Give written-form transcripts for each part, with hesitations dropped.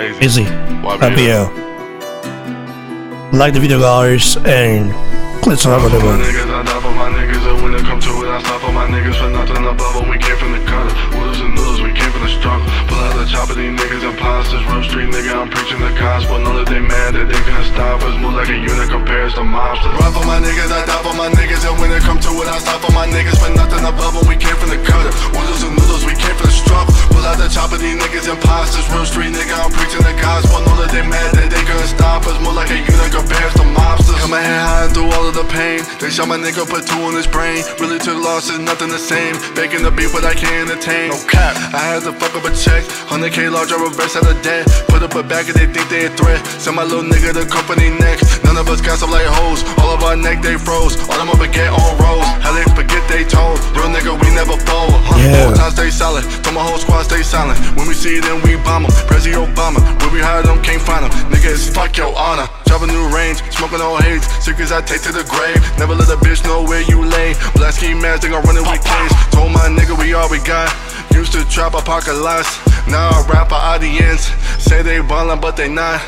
Easy. IPL. Like the video, guys, and let's have a look. My niggas, I die for my niggas, and when it come to it, I stop for my niggas for nothing above them. We came from the gutter, winners and noodles, we came from the struggle. Pull out the chopper, these niggas imposters. Real street nigga, I'm preaching the gospel. Know that they mad that they couldn't stop us. Move like a unit compares to mobsters. Ride for my niggas, I die for my niggas, and when it come to it, I stop for my niggas for nothing above them. We came from the gutter, winners and noodles, we came from the struggle. Pull out the chopper, these niggas imposters. Real street nigga, I'm preaching the gospel. Know that they mad that they couldn't stop us. Move like a unit compares to mobsters. Cut my head high through all of the pain. They shot my nigga, put two on his brain. Really took losses, nothing the same. Baking the beef, but I can't entertain. No cap, I had to fuck up a check. 100K large, I reverse out of debt. Put up a bag if they think they a threat. Send my little nigga the company next. None of us got some like hoes. All of our neck, they froze. All them up baguette on rolls. How they forget they told. Real nigga, we never fold. Whole time stay solid. Told my whole squad stay silent. When we see them, we bomb them. Prezi Obama, where we hide them, can't find them. Niggas, fuck your honor. Drive a new range, smoking all hates. Secrets I take to the grave. Never let a bitch know where you lay. Black ski mask, they gon' run it with case. Told my nigga we all we got. Used to trap a pocket lots. Now I rap for audience. Say they ballin', but they not.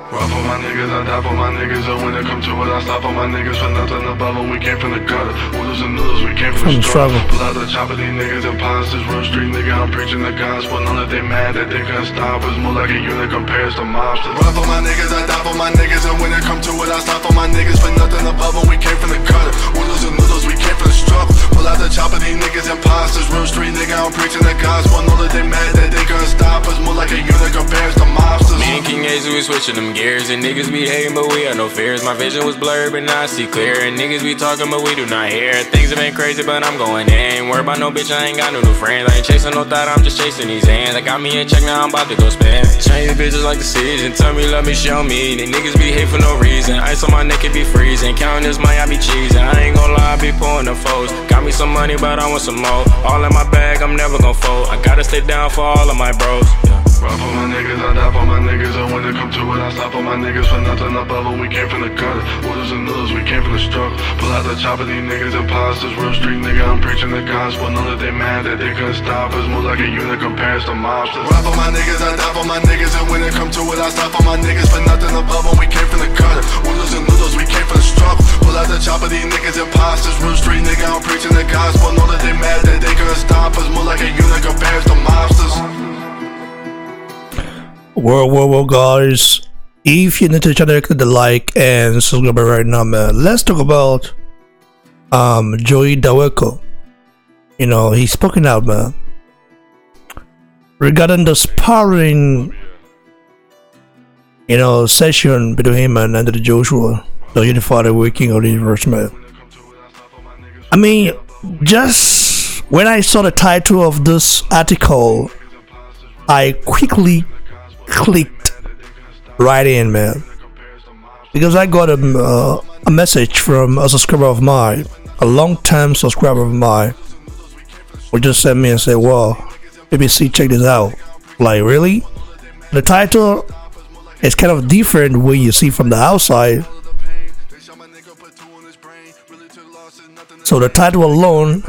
Ride for my niggas, I die for my niggas, and when it come to it, I stop for my niggas for nothing above them. We came from the gutter, winners and noodles, we came from the struggle. Pull out the chopper, these niggas imposters. Real street nigga, I'm preaching the gospel. Know that they mad that they couldn't stop us. More like a unit compares to mobsters. Ride for my niggas, I die for my niggas, and when it come to it, I stop for my niggas for nothing above them. We came from the gutter, winners and noodles, we came from the struggle. Pull out the chopper, these niggas imposters. Real street nigga, I'm preaching the gospel. Know that they mad that they couldn't stop us. More like a unit compares to mobsters. Me and King Ace, we switching them gears, and niggas be hating, but we have no fears. My vision was blurred, but now I see clear. And niggas be talking, but we do not hear. Things have been crazy, but I'm going in. Ain't worried about no bitch, I ain't got no new friends. I ain't chasing no thought, I'm just chasing these hands. I got me a check, now I'm about to go spend. Change bitches like the season, tell me, love me, show me. The niggas be hate for no reason. Ice on my neck, it be freezing. Counting this money, I be cheesing. I ain't gon' lie, I be pulling the foes. Got me some money, but I want some more. All in my bag, I'm never gon' fold. I gotta stay down for all of my bros. Ride for my niggas, I die for my niggas, and when it come to it, I stop for my niggas for nothing above them. We came from the gutter, winners and noodles, we came from the struggle. Pull out the chopper, these niggas imposters. Real street nigga, I'm preaching the gospel. Know that they mad that they couldn't stop us. Move like a unit compares to mobsters. Ride for my niggas, I die for my niggas, and when it come to it, I stop for my niggas for nothing above them. We came from the gutter, winners and noodles, we came from the struggle. Pull out the chopper, these niggas imposters. Real street nigga, I'm preaching the gospel. Know that they mad that they couldn't stop us. Move like a unit compares to mobsters. Whoa, guys. If you're new to the channel, click the like and subscribe right now, man. Let's talk about Dawejko. You know, he's spoken out, man, regarding the sparring, you know, session between him and Anthony Joshua, the unified working of the universe, man. I mean, just when I saw the title of this article, I quickly clicked right in, man, because I got a message from a subscriber of mine, a long-time subscriber of mine, who just sent me and said, "Wow, BBC, check this out." Like, really? The title is kind of different when you see from the outside. So the title alone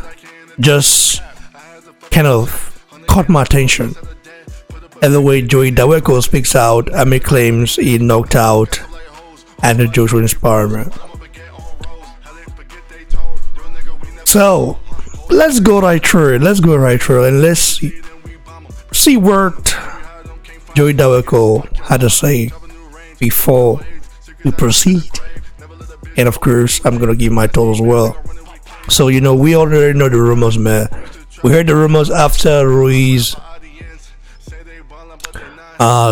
just kind of caught my attention. And the way Dawejko speaks out, Ami claims he knocked out Anthony Joshua in sparring. So let's go right through it. And let's see what Dawejko had to say before we proceed. And of course, I'm gonna give my thought as well. So, you know, we already know the rumors, man. We heard the rumors after Ruiz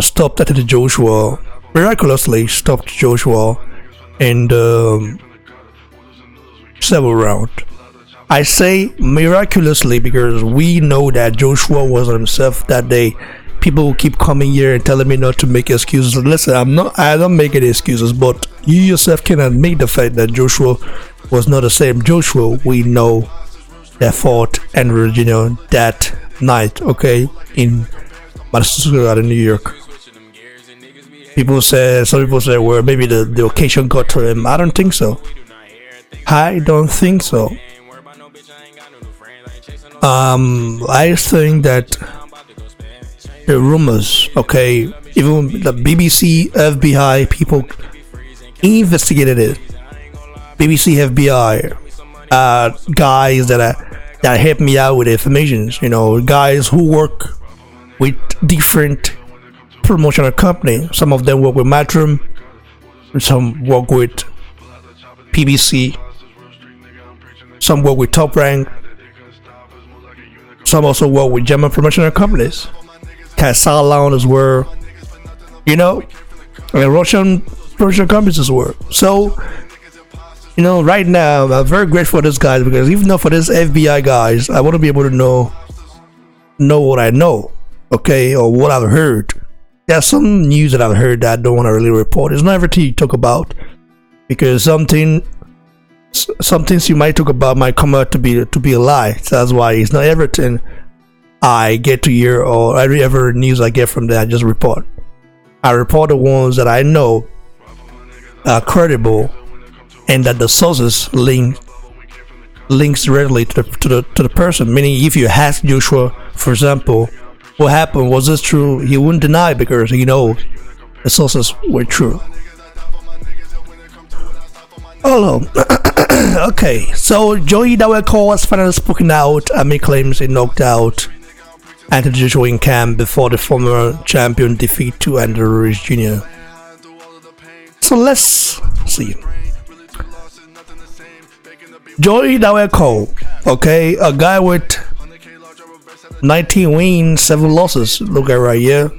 stopped Anthony Joshua, miraculously stopped Joshua in the 7th round. I say miraculously because we know that Joshua was himself that day. People keep coming here and telling me not to make excuses. Listen, I don't make any excuses, but you yourself can admit the fact that Joshua was not the same Joshua we know that fought and Virginia that night, okay, in Madison Square Garden, New York. Some people say, well, maybe the occasion got to him. I don't think so. I think that the rumors, okay, Even the BBC, FBI people investigated it. BBC, FBI, guys that help me out with information. You know, guys who work with different promotional companies. Some of them work with Matrim, some work with PBC, some work with Top Rank, some also work with German promotional companies. Kasalan as well, you know, and Russian promotional companies as well. So, you know, right now I'm very grateful for this guys, because even though for this FBI guys, I want to be able to know what I know, okay, or what I've heard. There's some news that I've heard that I don't want to really report. It's not everything you talk about, because some things you might talk about might come out to be a lie. So that's why it's not everything I get to hear, or every ever news I get from that I just report. I report the ones that I know are credible and that the sources links directly to the person. Meaning, if you ask Joshua, for example, what happened, was this true, he wouldn't deny, because he knows the sources were true. Hello. Okay, so Joey Dawejko has finally spoken out amid claims he knocked out Anthony Joshua in camp before the former champion defeat to Andrew Ruiz Jr. So let's see. Joey Dawejko, okay, a guy with 19 wins, 7 losses. Look at right here.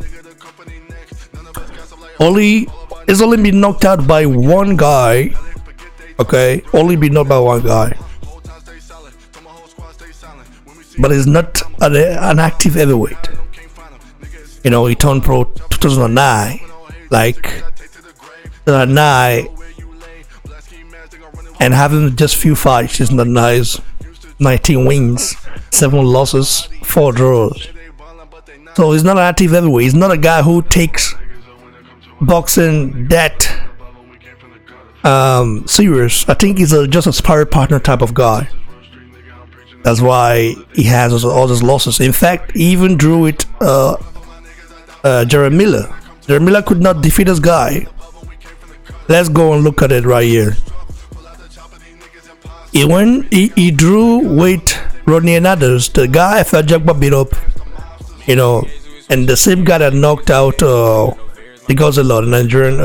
It's only been knocked out by one guy. Okay, only been knocked by one guy. But he's not an active heavyweight. You know, he turned pro 2009. Like 2009, and having just few fights is not nice. 19 wins, 7 losses, 4 draws. So he's not an active heavyweight. He's not a guy who takes boxing that serious. I think he's just a sparring partner type of guy. That's why he has all those losses. In fact, he even drew it Jeremy Miller. Jeremy Miller could not defeat this guy. Let's go and look at it right here. He drew with Rodney and others. The guy F. Jagba beat up, you know, and the same guy that knocked out the Godzilla, the Nigerian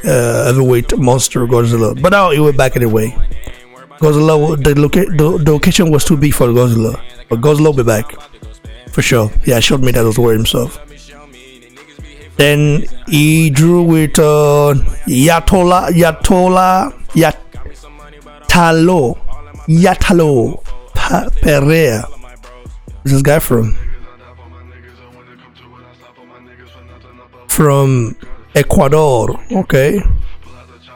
heavyweight monster Godzilla. But now he went back anyway. Godzilla, the location was too big for Godzilla, but Godzilla will be back for sure. Yeah, showed me that was worth himself. Then he drew with Yatalo Pereira. Where's this guy from? From Ecuador. Okay.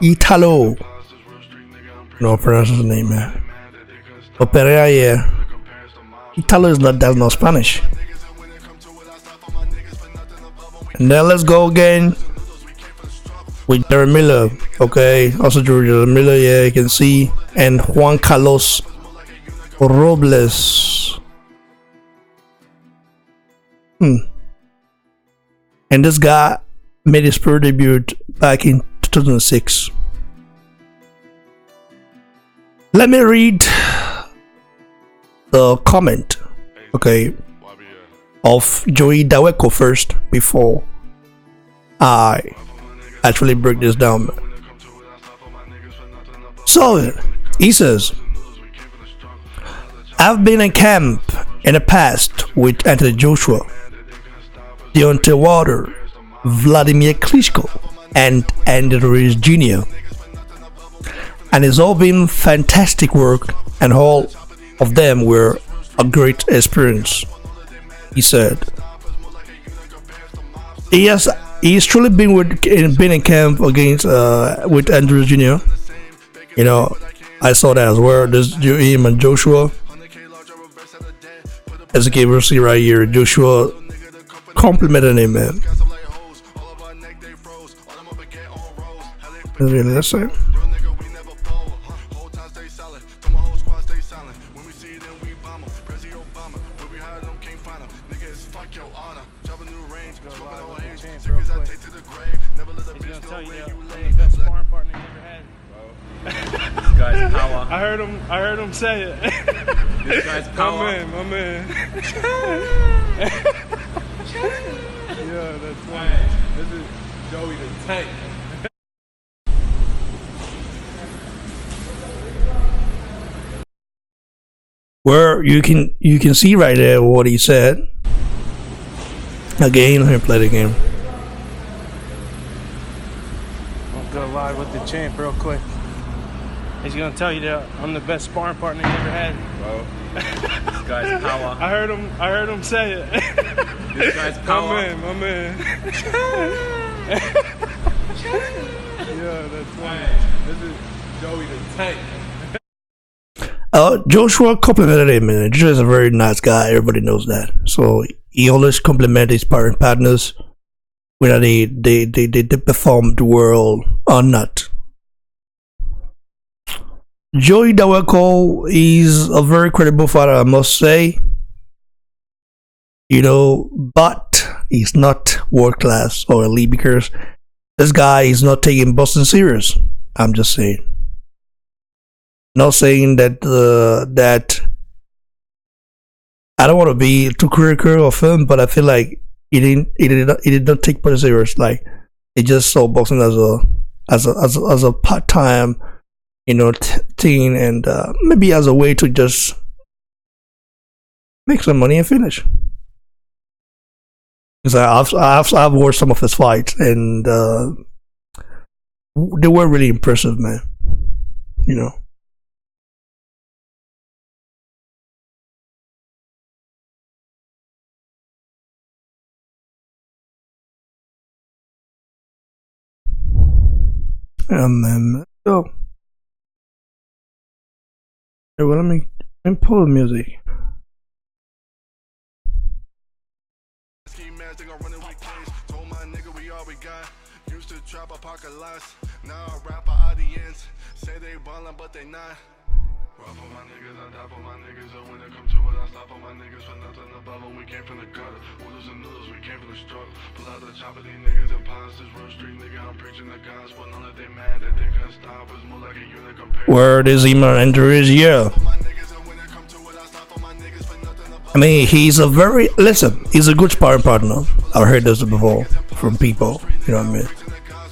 Italo. No, pronounce his name, man. But Pereira, yeah. Italo is not, that's not Spanish. And then let's go again with Jeremy Miller. Okay, also Jeremy Miller, yeah, you can see. And Juan Carlos Robles. And this guy made his pro debut back in 2006. Let me read the comment, okay, of Joey Dawejko first before I actually break this down. So he says, I've been in camp in the past with Anthony Joshua, Deontay Wilder, Vladimir Klitschko, and Andrew Ruiz Jr. And it's all been fantastic work, and all of them were a great experience, he said. He's truly been in camp against with Andrew Jr. You know, I saw that as well. There's him and Joshua. As you can see right here, Joshua complimented him, man. Let's say. silent. When we see them, we bomb them. Prezi Obama, where we hide them, can't find them. Niggas, fuck your honor. Drop a new range, smoking on haze. Tickets I take to the grave. Never let a bitch know where you lay. The best sparring partner you ever had. This guy's power. I heard him say it. This guy's power. My man. Yeah, that's funny. This is Joey the Tank. Where you can see right there what he said. Again, let me play the game. I'll go live with the champ real quick. He's gonna tell you that I'm the best sparring partner you ever had. Bro. This guy's power. I heard him say it. This guy's power. My man. Yeah, that's funny. This is Joey the Tank. Joshua complimented him, and Joshua's a very nice guy. Everybody knows that. So he always complimented his sparring partners, whether they performed well or not. Joey Dawejko is a very credible fighter, I must say. You know, but he's not world class or elite because this guy is not taking boxing serious. I'm just saying. Not saying that that I don't want to be too critical of him, but I feel like he did not take it serious. Like he just saw boxing as a part-time, you know, thing, and maybe as a way to just make some money and finish. Because I've watched some of his fights, and they were really impressive, man. You know. Let's go. Hey, well, let me pull the music. Told my nigga we all we got. Used to trap apocalypse. Now I rap our audience. Say they ballin', but they not. Run for my niggas, I die for my niggas. So when it come to it, I stop for my niggas. For nothing above them, we came from the gutter. Oodles and noodles, we came from the struggle. Pull out the chopper, these niggas imposters. Real street nigga, I'm preaching the gospel. None of they mad that they couldn't stop us. More like a unit compared. Where does he enter his year? I mean, he's a very, listen, he's a good sparring partner. I've heard this before from people, you know what I mean?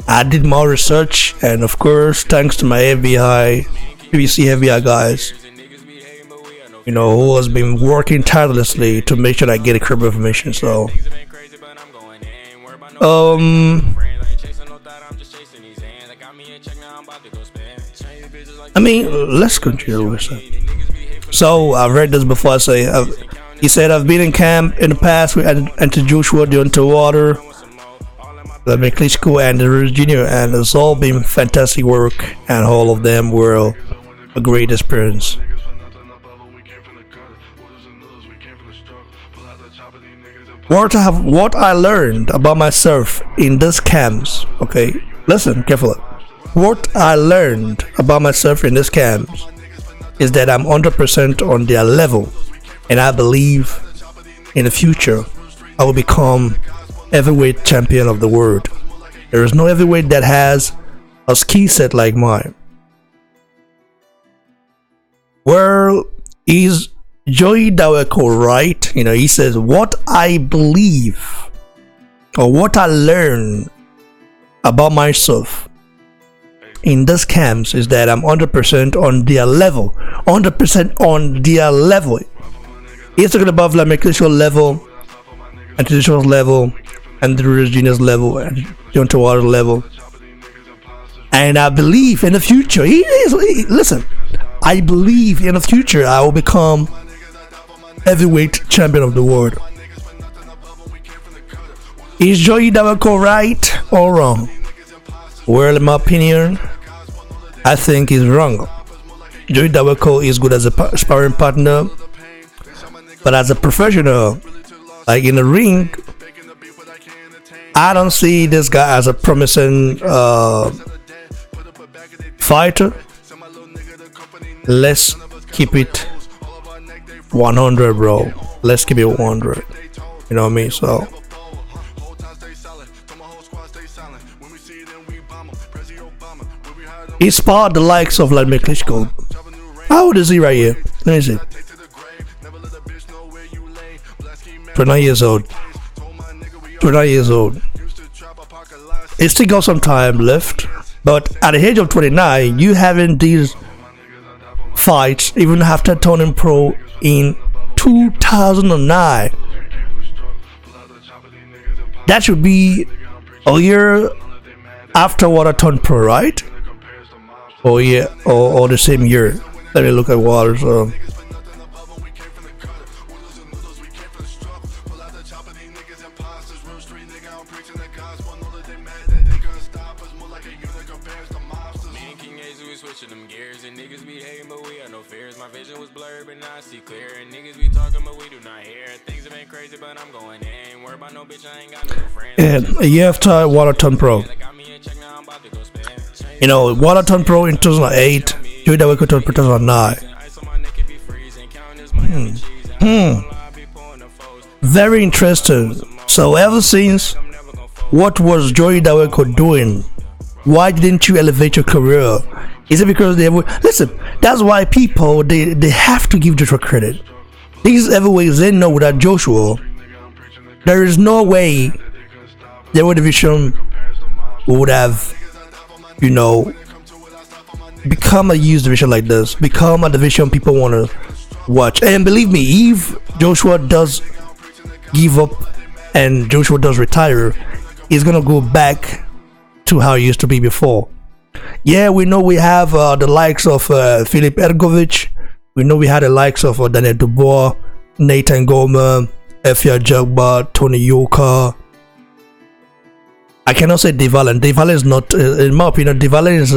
I did more research, and of course, thanks to my FBI, BBC FBI guys, you know, who has been working tirelessly to make sure I get a crib information. So, I mean, let's continue with it. So, I've read this before. He said, I've been in camp in the past with Anthony Joshua, Deontay Wilder, Vladimir Klitschko, and Jr., and it's all been fantastic work, and all of them were a great experience. What I learned about myself in these camps, okay, listen carefully. What I learned about myself in these camps is that I'm 100% on their level, and I believe in the future I will become heavyweight champion of the world. There is no heavyweight that has a skill set like mine. Well, is Joey Dawejko right? You know, he says, what I believe or what I learn about myself in these camps is that I'm 100% on their level. 100% on their level. He's talking about Vladimir Klitschko level, and traditional level, and the Regina's level, and Deontay Wilder level. And I believe in the future, listen, I believe in the future I will become heavyweight champion of the world. Is Joey Dawejko right or wrong? Well, in my opinion, I think he's wrong. Joey Dawejko is good as a sparring partner, but as a professional, like in the ring, I don't see this guy as a promising fighter. Let's keep it 100, bro. Let's keep it 100. You know what I mean? So he sparred the likes of Vladimir Klitschko. How old is he right here? Let me see. 29 years old. 29 years old. He still got some time left, but at the age of 29, you having these fights even after turning pro in 2009. That should be a year after Water turned pro, right? Or yeah, or the same year. Let me look at Waters. Them gears and niggas be hating, but we have no fears. My vision was blurred, but now I see clear. And niggas be talking, but we do not hear. Things have been crazy, but I'm going in. Worry about no bitch, I ain't got no friends. And a year after Water turned pro. You know, Water turned pro in 2008. Joey Dawejko turned pro in 2009. Very interesting. So ever since, what was Joey Dawejko doing? Why didn't you elevate your career? Is it because they listen? That's why people they have to give Joshua credit. These heavyweights, they know without Joshua, there is no way the heavyweight division would have, you know, become a used division like this, become a division people want to watch. And believe me, if Joshua does give up and Joshua does retire, he's gonna go back to how it used to be before. Yeah, we know we have the likes of Filip Ergovic. We know we had the likes of Daniel Dubois, Nathan Goma, Efia Jagba, Tony Yoka. I cannot say Devalen. Devalen is not, in my opinion, Devalen is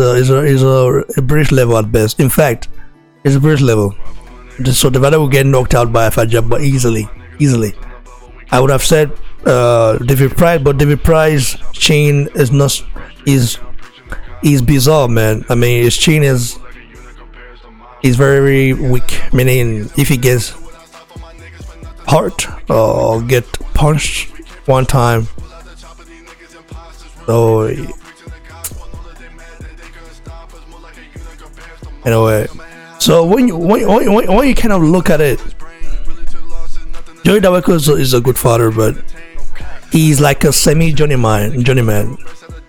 a British level at best. In fact, it's a British level. So Devalen will get knocked out by Efia Jagba easily. I would have said David Price, but David Price chain is bizarre, man. I mean, his chain is very weak. Meaning, if he gets hurt or get punched one time, so anyway. So when you kind of look at it, Joey Dawejko is a good fighter, but he's like a journeyman.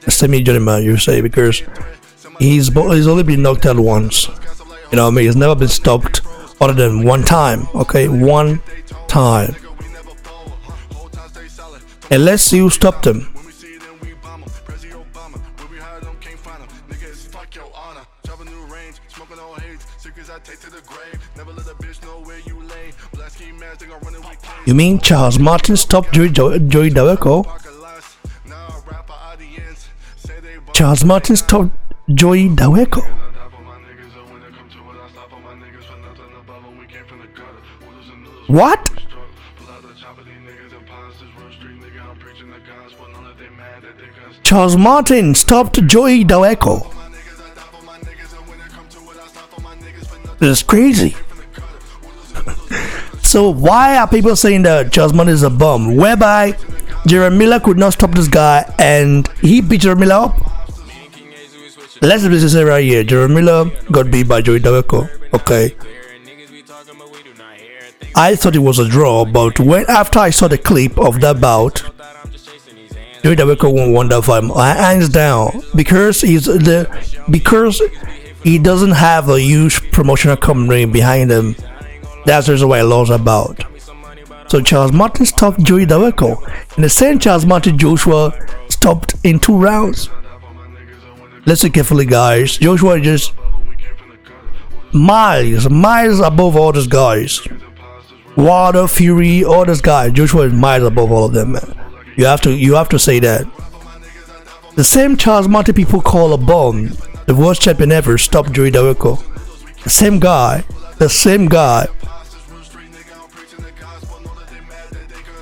A semi-journeyman, you say, because he's only been knocked out once. You know what I mean? He's never been stopped other than one time. Okay, one time. And let's see who stopped him. You mean Charles Martin stopped Joey Dawejko? Charles Martin stopped Joey Dawejko. What? Charles Martin stopped Joey Dawejko. This is crazy. So why are people saying that Charles Martin is a bum, whereby Jeremy Miller could not stop this guy and he beat Jeremy Miller up? Let's just say right here, Jeremy Miller got beat by Joey Dawejko. Okay, I thought it was a draw, but after I saw the clip of that bout, Joey Dawejko won that fight hands down, because he doesn't have a huge promotional company behind him. That's the reason why I lost that bout. So Charles Martin stopped Joey Dawejko, and the same Charles Martin Joshua stopped in 2 rounds. Listen carefully, guys. Joshua is just miles above all these guys. Wilder, Fury, all these guys. Joshua is miles above all of them, man. You have to say that. The same Charles Martin people call a bum, the worst champion ever, stopped Joey Dawejko. The same guy.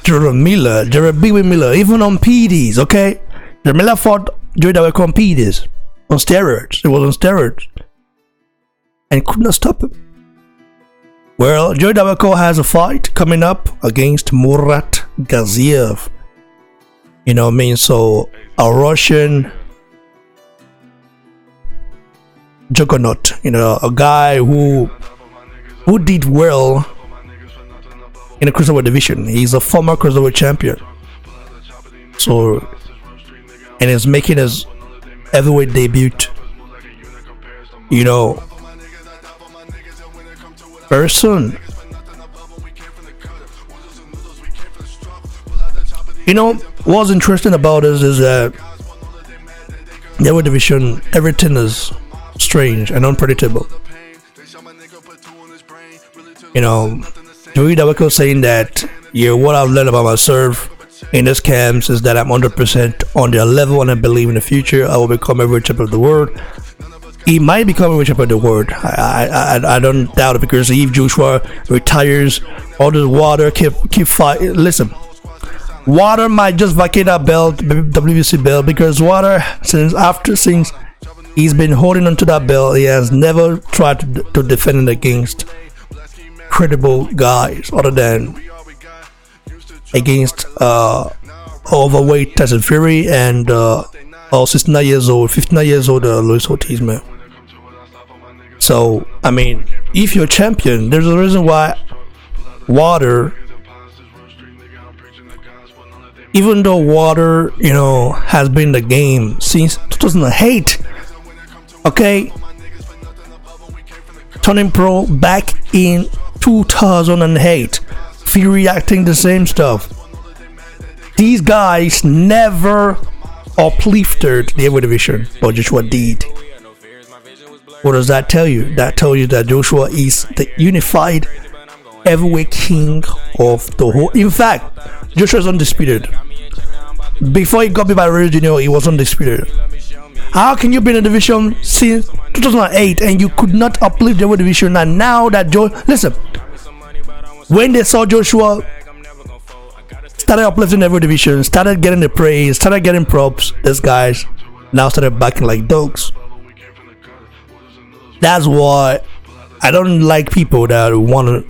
Jeremy Miller, even on PEDs, okay? Jeremy Miller fought Joey Dawejko on PEDs, on steroids. It was on steroids, and could not stop him. Well, Joey Dawejko has a fight coming up against Murat Gaziev. You know what I mean? So a Russian juggernaut, you know, a guy who did well in the cruiserweight division. He's a former cruiserweight champion. So, and is making his heavyweight debut, you know, very soon. You know, what's interesting about this is that the heavyweight division, everything is strange and unpredictable. You know, Joey Dawejko saying that, yeah, what I've learned about myself in this camps is that I'm 100% on their level, and I believe in the future I will become every champion of the world. He might become every champion of the world. I don't doubt it, because if Joshua retires, all the water keep fighting. Listen, Water might just vacate that belt, WBC belt, because Water, since he's been holding onto that belt, he has never tried to defend it against credible guys other than against overweight Tyson Fury and 69 years old, 59 years old Luis Ortiz, man. So, I mean, if you're a champion, there's a reason why Water, even though Water, you know, has been in the game since 2008, okay, turning pro back in 2008, Fury acting the same stuff. These guys never uplifted the heavyweight division, but Joshua did. What does that tell you? That tells you that Joshua is the unified heavyweight king of the whole. In fact, Joshua is undisputed. Before he got beat by Ray Jr., he was undisputed. How can you be in a division since 2008 and you could not uplift the heavyweight division? And now that listen, when they saw Joshua started uplifting the heavyweight division, started getting the praise, started getting props, these guys now started backing like dogs. That's why I don't like people that want to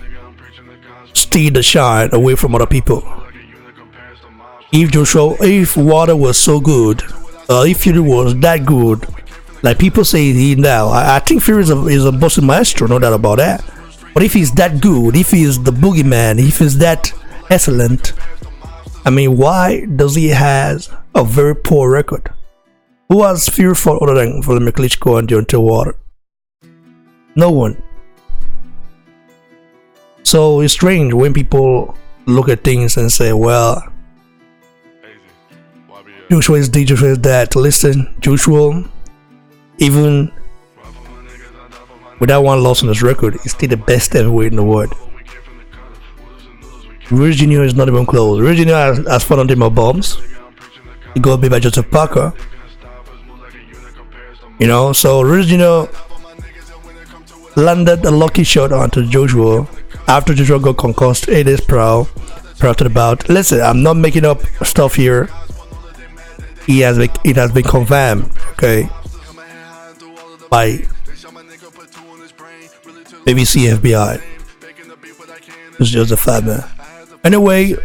steal the shine away from other people. If Water was so good, if Fury was that good, like people say he now, I think Fury is a bossy maestro, no doubt about that. But if he's that good, if he's the boogeyman, if he's that excellent, I mean, why does he has a very poor record? Who has Fury fought other than Vladimir Klitschko and Deontay Wilder? No one. So it's strange when people look at things and say, well, Joshua is this, Joshua is that. Listen, Joshua, even without one loss on his record, he's still the best heavyweight in the world. Ray Jr. is not even close. Ray Jr. has fought on more bombs. He got beat by Joseph Parker. You know, so Ray Jr. landed a lucky shot onto Joshua after Joshua got concussed 8 days prior to the bout. Listen, I'm not making up stuff here. It has been confirmed, okay, by BBC FBI. It's just a fact, man. Anyway,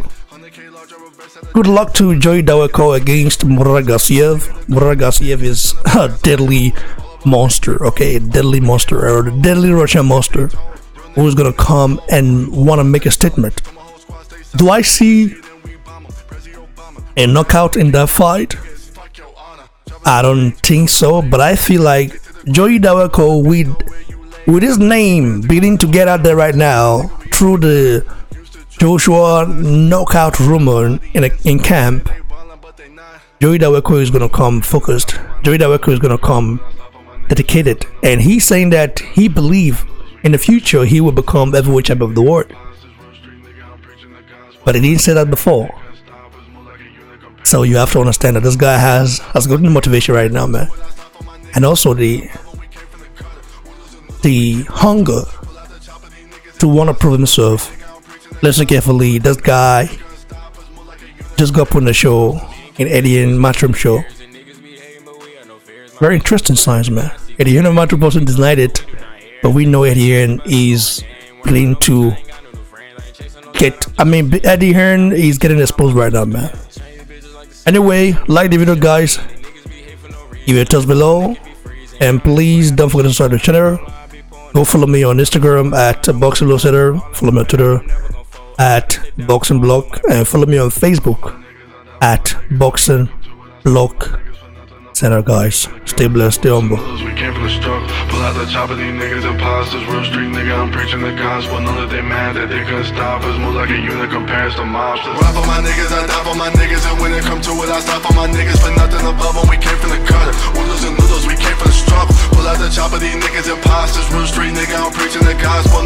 good luck to Joey Dawejko against Murat Gaziev. Murat Gaziev is a deadly monster, okay, a deadly monster, or a deadly Russian monster who's gonna come and wanna make a statement. Do I see a knockout in that fight? I don't think so, but I feel like Joey Dawejko, with his name beginning to get out there right now through the Joshua knockout rumor in camp, Joey Dawejko is gonna come focused. Joey Dawejko is gonna come dedicated, and he's saying that he believes in the future he will become heavyweight champion of the world. But he didn't say that before. So you have to understand that this guy has got motivation right now, man, and also the hunger to want to prove himself. Listen carefully. This guy just got put in the show, in Eddie and Matchroom show. Very interesting signs, man. Eddie and Matchroom person denied it, but we know Eddie is willing to get. I mean, Eddie Hearn is getting exposed right now, man. Anyway, like the video, guys. Give it a thumbs below, and please don't forget to subscribe to the channel. Go follow me on Instagram at Boxing Block Center. Follow me on Twitter at Boxing Block, and follow me on Facebook at Boxing Block Center, guys. Stay blessed, stay humble. We came from the struggle. Pull out the chopper, these niggas imposters. Real street nigga, I'm preaching the gospel. None of they mad that they couldn't stop us. Move like a unit compared to mobsters. Rap on my niggas, I die for my niggas. And when it come to it, I stop on my niggas. For nothing above them, we came from the gutter. Oodles and noodles, we came from the struggle. Pull out the chopper, these niggas imposters. Real street nigga, I'm preaching the gospel.